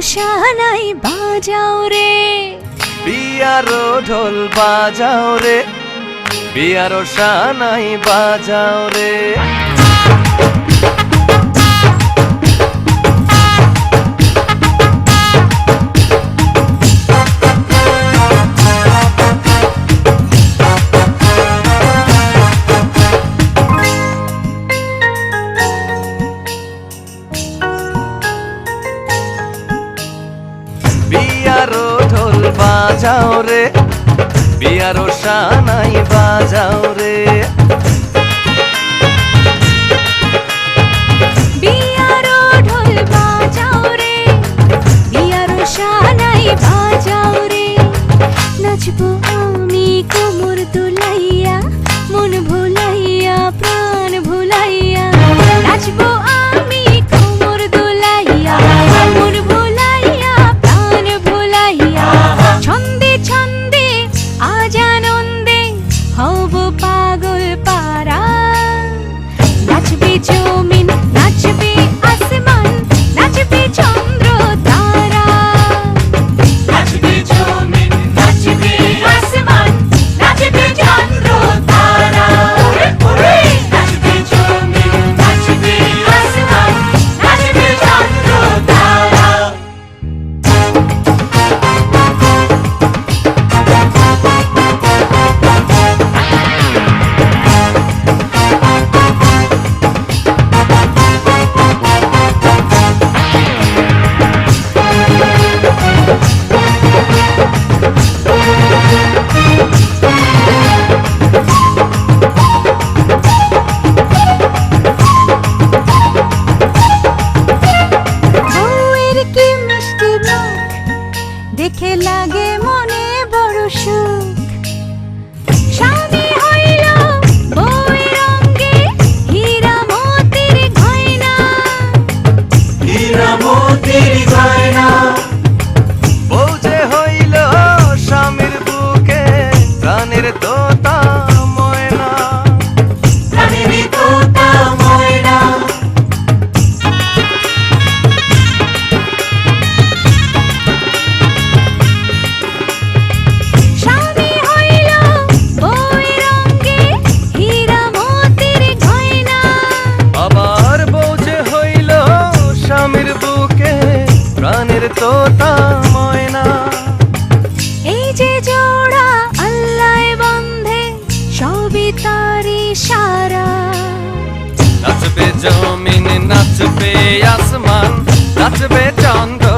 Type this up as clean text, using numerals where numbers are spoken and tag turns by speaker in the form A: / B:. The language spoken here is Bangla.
A: শানাই বাজাও রে,
B: বিয়ারো ঢোল বাজাও রে, বিয়ারো শানাই বাজাও রে। বিয়ারো ঢোল বাজাও রে, বিয়ারো শানাই বাজাও রে।
A: বিয়ারো ঢোল বাজাও রে, বিয়ারো শানাই বাজাও রে। নাচবো আমি কোমর দুলাইয়া, মন ভুলাইয়া প্রাণ ভুলাইয়া। নাচবো আমি কোমর দুলাইয়া, মন ভুলাইয়া প্রাণ ভুলাইয়া। ছন্দে ছন্দে আজ আনন্দে হব পাগল পারা। নাচবে জমিন, নাচবে আসমান, নাচবে চন্দ্র তারা। নাচবে জমিন, নাচবে আসমান, নাচবে চন্দ্র তারা। নাচবে জমিন, নাচবে আসমান, নাচবে চন্দ্র তারা। বউয়ের কি মিষ্টি মুখ, দেখে লাগে মনে বড় সুখ। স্বামী হইল বউয়ের অঙ্গে হীরা মোতির গয়না,
C: হীরা মোতির গয়না।
B: বউ যে হইল স্বামীর বুকে প্রাণের তোতা ময়না।
C: প্রাণের তোতা ময়না।
A: স্বামী হইল বউয়ের অঙ্গে হীরা মোতির গয়না।
B: আবার বউ যে হইল স্বামীর বুকে প্রাণের তোতা ময়না।
A: এই যে জোড়া আল্লাহ বন্ধে, সবই তারি সারা।
B: নাচবে জমিন, নাচবে আসমান, নাচবে চন্দ্র